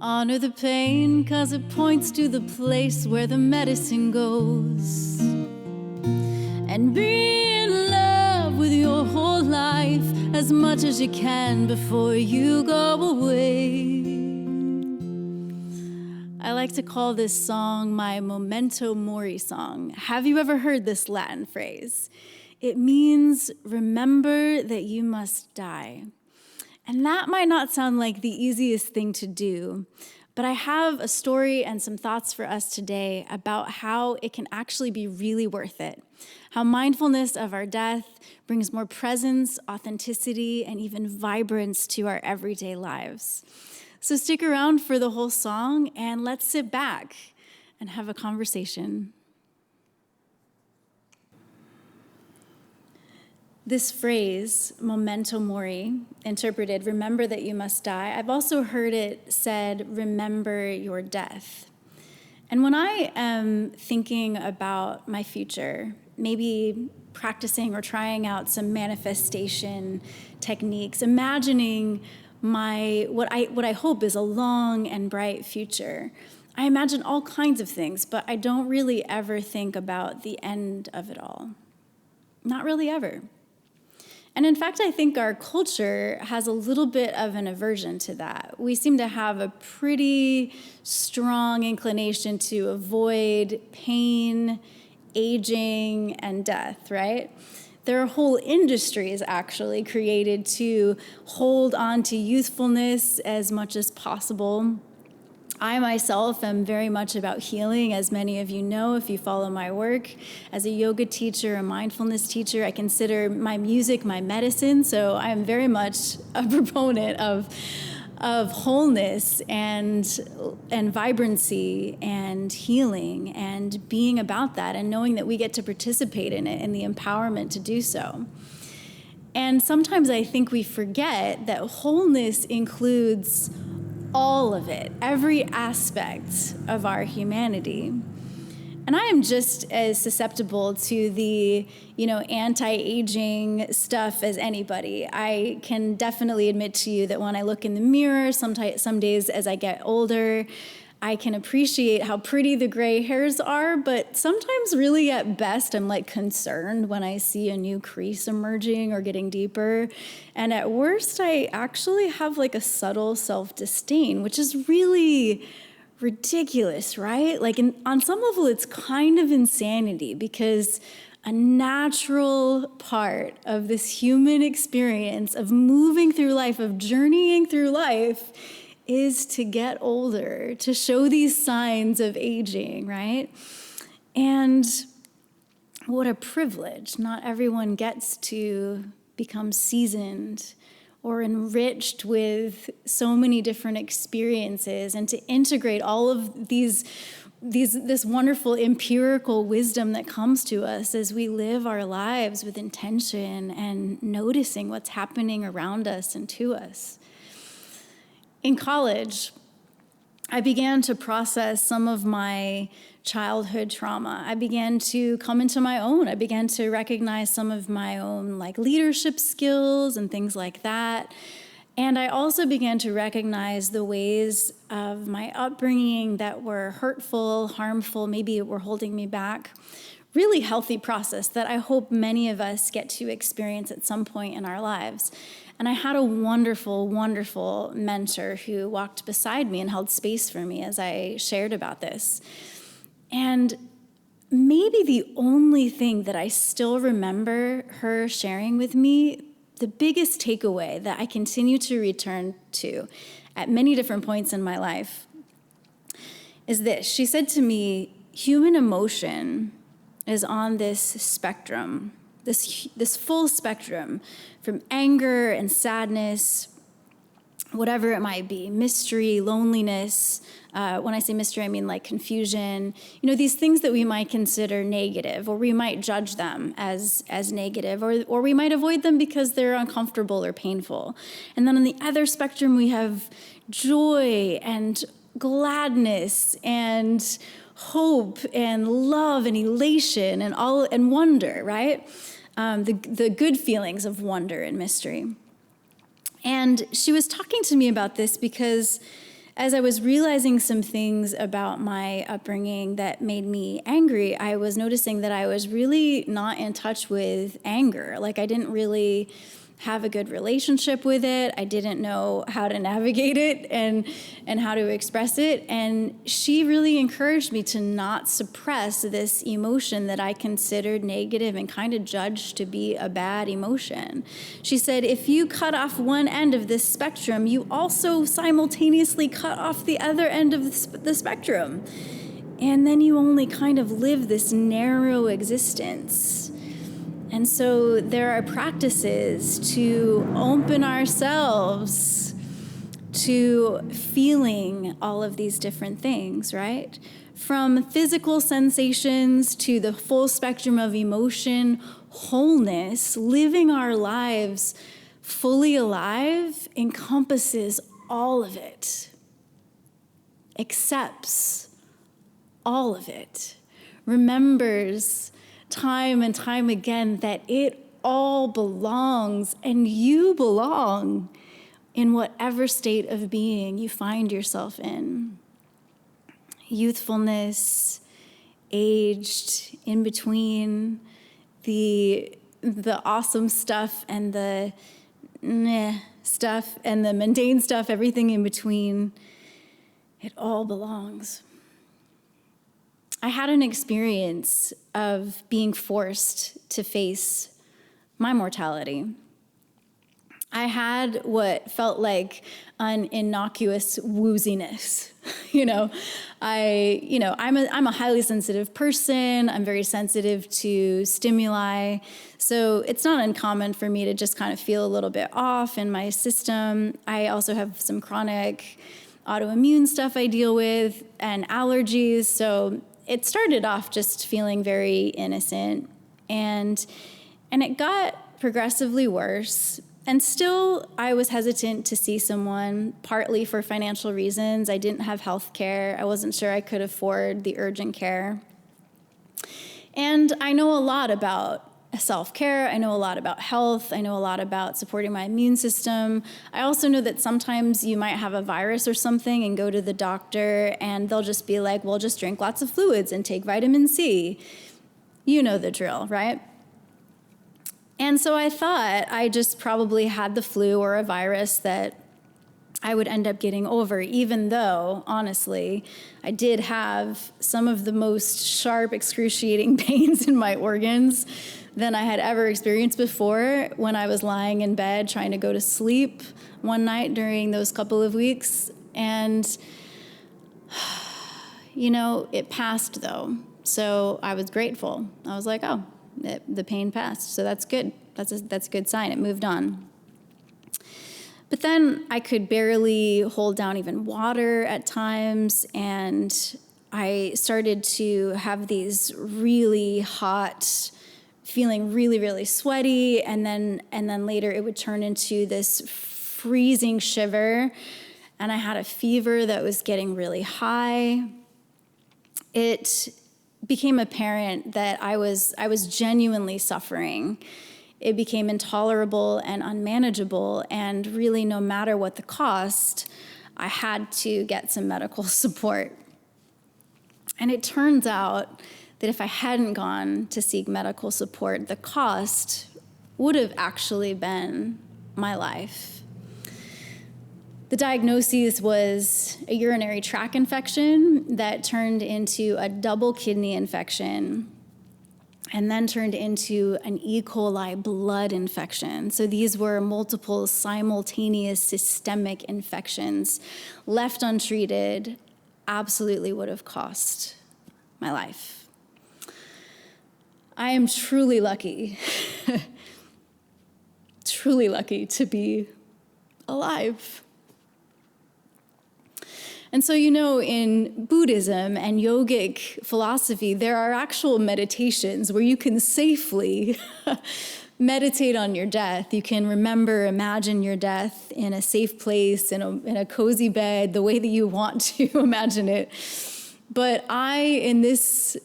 Honor the pain, 'cause it points to the place where the medicine goes. And be in love with your whole life as much as you can before you go away. I like to call this song my Memento Mori song. Have you ever heard this Latin phrase? It means remember that you must die. And that might not sound like the easiest thing to do, but I have a story and some thoughts for us today about how it can actually be really worth it. How mindfulness of our death brings more presence, authenticity, and even vibrance to our everyday lives. So stick around for the whole song and let's sit back and have a conversation. This phrase, Memento Mori, interpreted, remember that you must die, I've also heard it said, remember your death. And when I am thinking about my future, maybe practicing or trying out some manifestation techniques, imagining what I hope is a long and bright future, I imagine all kinds of things, but I don't really ever think about the end of it all. Not really ever. And in fact, I think our culture has a little bit of an aversion to that. We seem to have a pretty strong inclination to avoid pain, aging, and death, right? There are whole industries actually created to hold on to youthfulness as much as possible. I myself am very much about healing, as many of you know if you follow my work. As a yoga teacher, a mindfulness teacher, I consider my music my medicine, so I am very much a proponent of wholeness and vibrancy and healing and being about that and knowing that we get to participate in it and the empowerment to do so. And sometimes I think we forget that wholeness includes all of it, every aspect of our humanity. And I am just as susceptible to the, anti-aging stuff as anybody. I can definitely admit to you that when I look in the mirror, some days as I get older, I can appreciate how pretty the gray hairs are, but sometimes really at best I'm concerned when I see a new crease emerging or getting deeper. And at worst, I actually have a subtle self-disdain, which is really ridiculous, right? On some level, it's kind of insanity because a natural part of this human experience of moving through life, of journeying through life, is to get older, to show these signs of aging, right? And what a privilege. Not everyone gets to become seasoned or enriched with so many different experiences and to integrate all of this wonderful empirical wisdom that comes to us as we live our lives with intention and noticing what's happening around us and to us. In college, I began to process some of my childhood trauma. I began to come into my own. I began to recognize some of my own leadership skills and things like that. And I also began to recognize the ways of my upbringing that were hurtful, harmful, maybe were holding me back. Really healthy process that I hope many of us get to experience at some point in our lives. And I had a wonderful, wonderful mentor who walked beside me and held space for me as I shared about this. And maybe the only thing that I still remember her sharing with me, the biggest takeaway that I continue to return to at many different points in my life, is this. She said to me, human emotion is on this spectrum, this full spectrum, from anger and sadness, whatever it might be, mystery, loneliness. When I say mystery, I mean confusion. These things that we might consider negative, or we might judge them as negative, or we might avoid them because they're uncomfortable or painful. And then on the other spectrum, we have joy and gladness and hope and love and elation and wonder, right? The good feelings of wonder and mystery. And she was talking to me about this because as I was realizing some things about my upbringing that made me angry, I was noticing that I was really not in touch with anger. Like, I didn't really have a good relationship with it. I didn't know how to navigate it and how to express it. And she really encouraged me to not suppress this emotion that I considered negative and kind of judged to be a bad emotion. She said, if you cut off one end of this spectrum, you also simultaneously cut off the other end of the spectrum. And then you only kind of live this narrow existence. And so there are practices to open ourselves to feeling all of these different things, right? From physical sensations to the full spectrum of emotion, wholeness, living our lives fully alive encompasses all of it, accepts all of it, remembers time and time again that it all belongs, and you belong in whatever state of being you find yourself in. Youthfulness, aged, in between, the awesome stuff and the meh stuff and the mundane stuff, everything in between, it all belongs. I had an experience of being forced to face my mortality. I had what felt like an innocuous wooziness. I'm a highly sensitive person. I'm very sensitive to stimuli. So it's not uncommon for me to just kind of feel a little bit off in my system. I also have some chronic autoimmune stuff I deal with and allergies. So it started off just feeling very innocent, and it got progressively worse. And still, I was hesitant to see someone, partly for financial reasons. I didn't have health care. I wasn't sure I could afford the urgent care. And I know a lot about self-care. I know a lot about health. I know a lot about supporting my immune system. I also know that sometimes you might have a virus or something and go to the doctor and they'll just be like, well, just drink lots of fluids and take vitamin C. You know the drill, right? And so I thought I just probably had the flu or a virus that I would end up getting over, even though, honestly, I did have some of the most sharp, excruciating pains in my organs than I had ever experienced before when I was lying in bed trying to go to sleep one night during those couple of weeks. And, it passed though. So I was grateful. I was like, oh, the pain passed. So that's good. That's a good sign. It moved on. But then I could barely hold down even water at times, and I started to have these really hot, feeling really, really sweaty, and then later it would turn into this freezing shiver, and I had a fever that was getting really high. It became apparent that I was genuinely suffering. It became intolerable and unmanageable, and really, no matter what the cost, I had to get some medical support. And it turns out that if I hadn't gone to seek medical support, the cost would have actually been my life. The diagnosis was a urinary tract infection that turned into a double kidney infection, and then turned into an E. coli blood infection. So these were multiple simultaneous systemic infections. Left untreated, absolutely would have cost my life. I am truly lucky, truly lucky to be alive. And so, in Buddhism and yogic philosophy, there are actual meditations where you can safely meditate on your death. You can imagine your death in a safe place, in a cozy bed, the way that you want to imagine it. But I, in this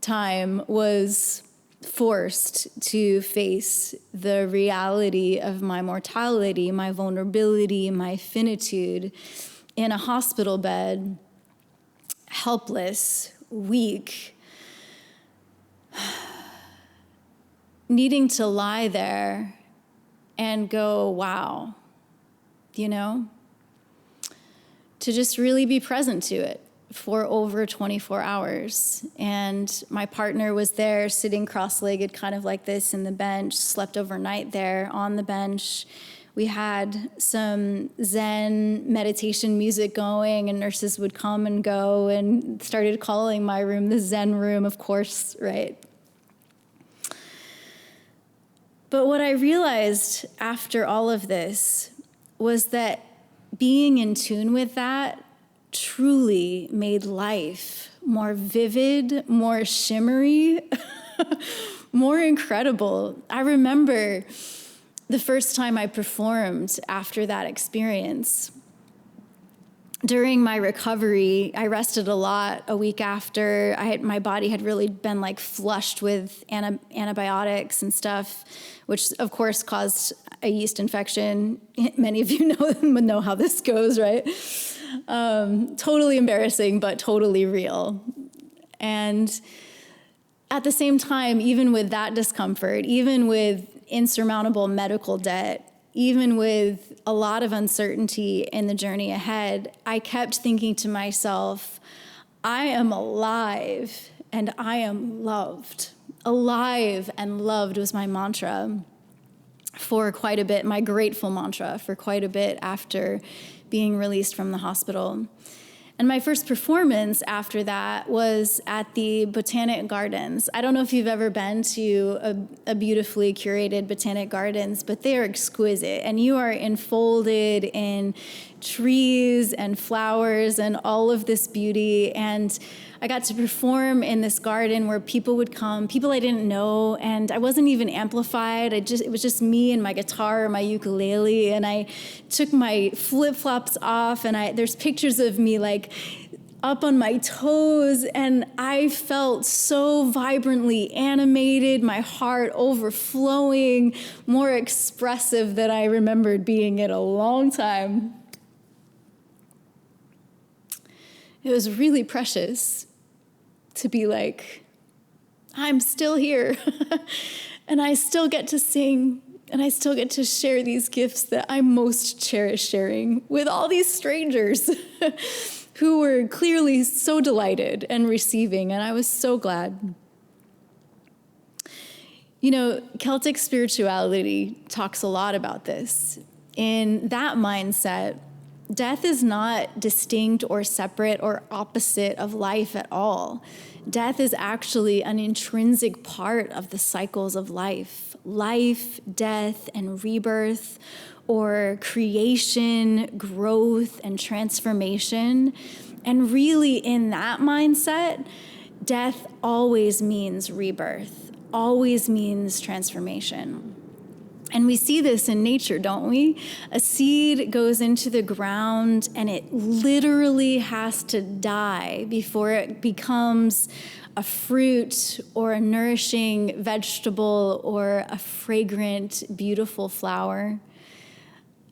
time, was forced to face the reality of my mortality, my vulnerability, my finitude, in a hospital bed, helpless, weak, needing to lie there and go, wow, you know? To just really be present to it for over 24 hours. And my partner was there sitting cross-legged kind of like this in the bench, slept overnight there on the bench. We had some Zen meditation music going, and nurses would come and go, and started calling my room the Zen room, of course, right? But what I realized after all of this was that being in tune with that truly made life more vivid, more shimmery, more incredible. I remember the first time I performed after that experience. During my recovery, I rested a lot a week after. My body had really been like flushed with antibiotics and stuff, which of course caused a yeast infection. Many of you know how this goes, right? Totally embarrassing, but totally real. And at the same time, even with that discomfort, even with insurmountable medical debt, even with a lot of uncertainty in the journey ahead, I kept thinking to myself, I am alive and I am loved. Alive and loved was my mantra for quite a bit, my grateful mantra for quite a bit after being released from the hospital. And my first performance after that was at the Botanic Gardens. I don't know if you've ever been to a beautifully curated Botanic Gardens, but they are exquisite. And you are enfolded in trees and flowers and all of this beauty. And I got to perform in this garden where people would come, people I didn't know, and I wasn't even amplified. It was just me and my guitar, my ukulele, and I took my flip-flops off, and there's pictures of me like up on my toes, and I felt so vibrantly animated, my heart overflowing, more expressive than I remembered being in a long time. It was really precious to be like, I'm still here, and I still get to sing, and I still get to share these gifts that I most cherish sharing with all these strangers who were clearly so delighted and receiving, and I was so glad. You know, Celtic spirituality talks a lot about this. In that mindset, death is not distinct or separate or opposite of life at all. Death is actually an intrinsic part of the cycles of life. Life, death, and rebirth, or creation, growth, and transformation. And really, in that mindset, death always means rebirth, always means transformation. And we see this in nature, don't we? A seed goes into the ground and it literally has to die before it becomes a fruit or a nourishing vegetable or a fragrant, beautiful flower.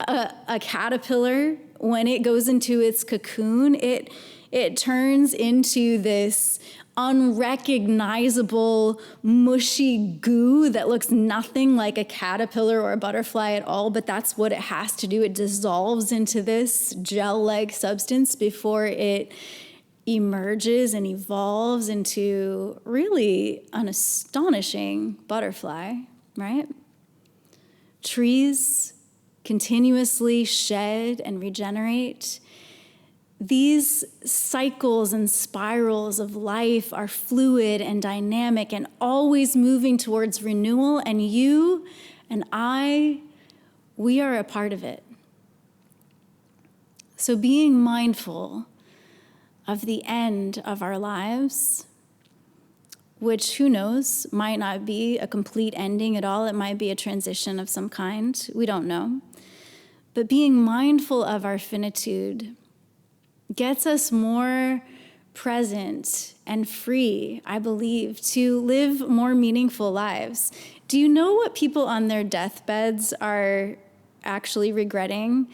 A caterpillar, when it goes into its cocoon, it turns into this unrecognizable, mushy goo that looks nothing like a caterpillar or a butterfly at all, but that's what it has to do. It dissolves into this gel-like substance before it emerges and evolves into really an astonishing butterfly, right? Trees continuously shed and regenerate. These cycles and spirals of life are fluid and dynamic and always moving towards renewal, and you and I, we are a part of it. So being mindful of the end of our lives, which, who knows, might not be a complete ending at all. It might be a transition of some kind. We don't know. But being mindful of our finitude gets us more present and free, I believe, to live more meaningful lives. Do you know what people on their deathbeds are actually regretting?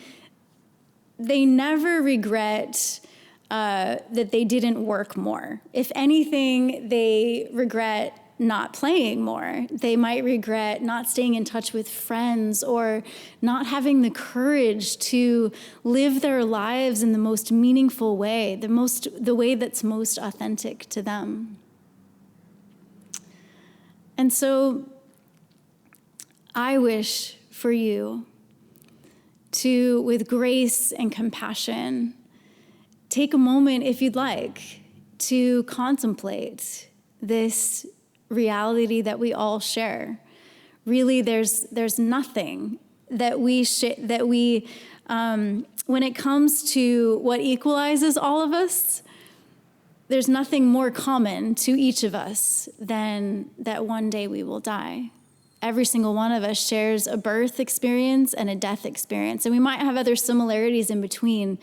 they never regret that they didn't work more. If anything, they regret not playing more. They might regret not staying in touch with friends or not having the courage to live their lives in the most meaningful way, the way that's most authentic to them. And so I wish for you to, with grace and compassion, take a moment, if you'd like, to contemplate this reality that we all share. Really, there's nothing that we when it comes to what equalizes all of us, there's nothing more common to each of us than that one day we will die. Every single one of us shares a birth experience and a death experience, and we might have other similarities in between,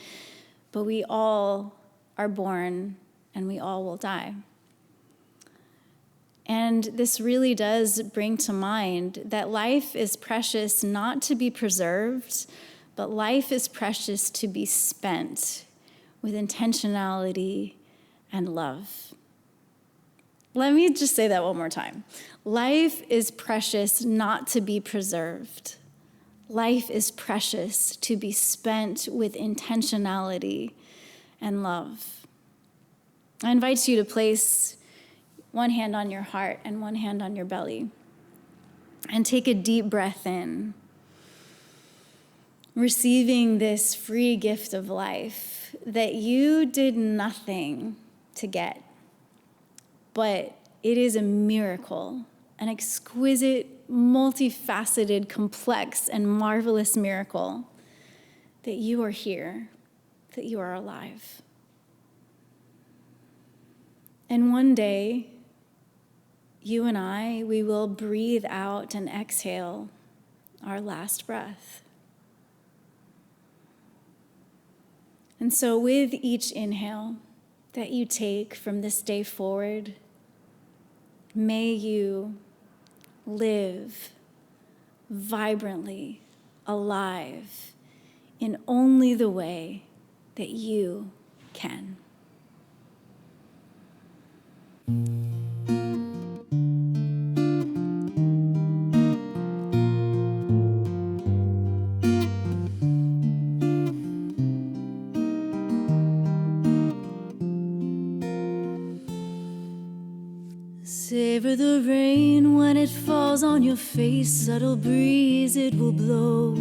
but we all are born and we all will die. And this really does bring to mind that life is precious not to be preserved, but life is precious to be spent with intentionality and love. Let me just say that one more time. Life is precious not to be preserved. Life is precious to be spent with intentionality and love. I invite you to place one hand on your heart and one hand on your belly, and take a deep breath in, receiving this free gift of life that you did nothing to get, but it is a miracle, an exquisite, multifaceted, complex, and marvelous miracle that you are here, that you are alive. And one day, you and I, we will breathe out and exhale our last breath. And so with each inhale that you take from this day forward, may you live vibrantly, alive, in only the way that you can. Savor the rain when it falls on your face, subtle breeze it will blow.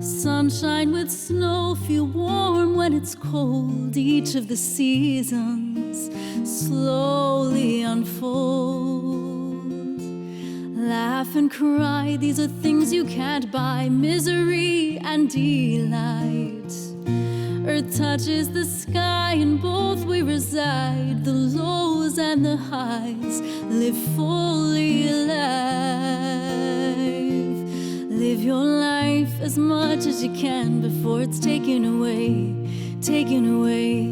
Sunshine with snow, feel warm when it's cold. Each of the seasons slowly unfold. Laugh and cry, these are things you can't buy. Misery and delight. Earth touches the sky, in both we reside. The lows and the highs, live fully alive. Live your life as much as you can before it's taken away, taken away.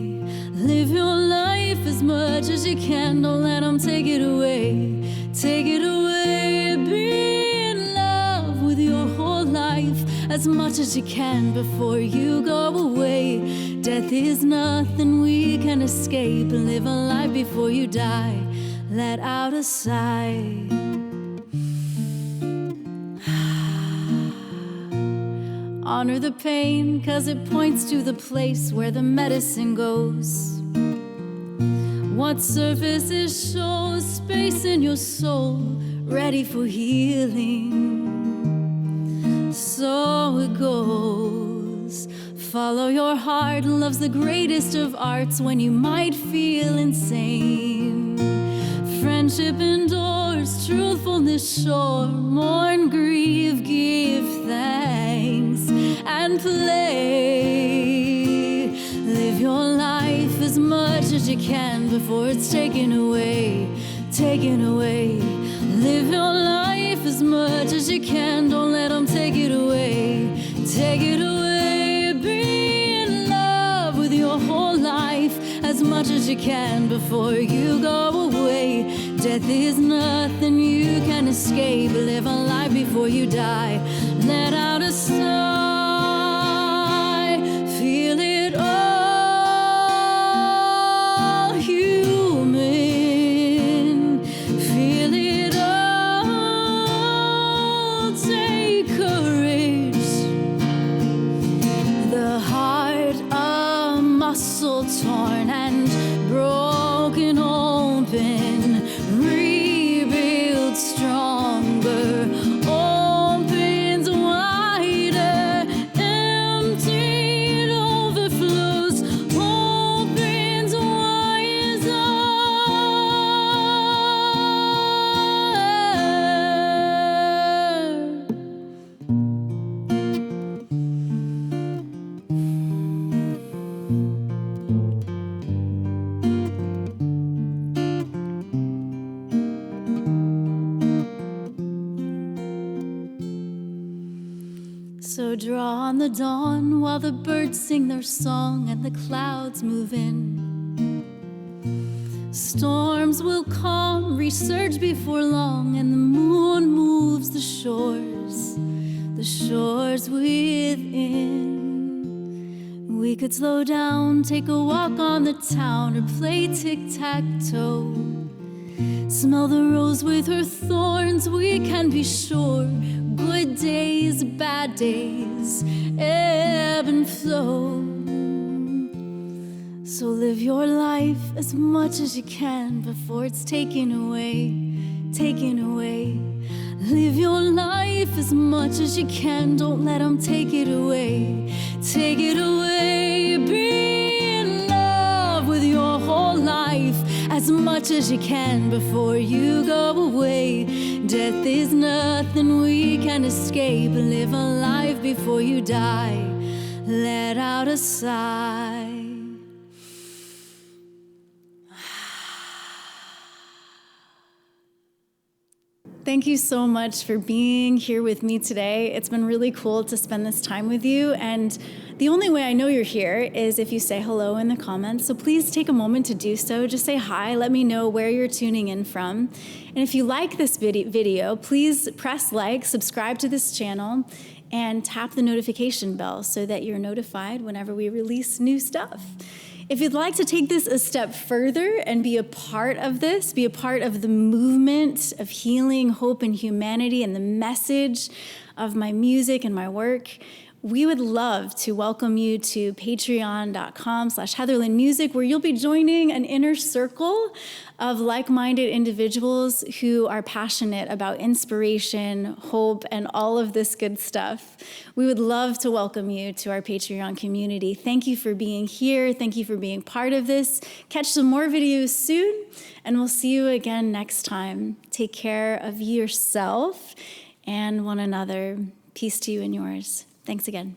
Live your life as much as you can, don't let them take it away, take it away. Be in love with your whole life as much as you can before you go away. Death is nothing we can escape. Live a life before you die. Let out a sigh. Honor the pain, 'cause it points to the place where the medicine goes. What surfaces show space in your soul, ready for healing. So it goes. Follow your heart, love's the greatest of arts when you might feel insane. Friendship endures, truthfulness sure. Mourn, grieve, give thanks, and play. Live your life as much as you can before it's taken away, taken away. Live your life as much as you can, don't let them take it away, take it away. Be in love with your whole life as much as you can before you go away. Death is nothing you can escape. Live a life before you die. Let out a sigh. torn and broken open, rebuilt stronger, opens wider, emptied overflows, opens wiser. So draw on the dawn while the birds sing their song and the clouds move in. Storms will calm, resurge before long, and the moon moves the shores within. We could slow down, take a walk on the town, or play tic-tac-toe. Smell the rose with her thorns, we can be sure. Good days, bad days, ebb and flow. So live your life as much as you can before it's taken away, taken away. Live your life as much as you can, don't let them take it away, take it away. Be in love with your whole life as much as you can before you go away. Death is nothing we can escape. Live a life before you die. Let out a sigh. Thank you so much for being here with me today. It's been really cool to spend this time with you. And the only way I know you're here is if you say hello in the comments. So please take a moment to do so. Just say hi. Let me know where you're tuning in from. And if you like this video, please press like, subscribe to this channel, and tap the notification bell so that you're notified whenever we release new stuff. If you'd like to take this a step further and be a part of this, be a part of the movement of healing, hope, and humanity, and the message of my music and my work, we would love to welcome you to patreon.com/HeatherlynMusic, where you'll be joining an inner circle of like-minded individuals who are passionate about inspiration, hope, and all of this good stuff. We would love to welcome you to our Patreon community. Thank you for being here. Thank you for being part of this. Catch some more videos soon, and we'll see you again next time. Take care of yourself and one another. Peace to you and yours. Thanks again.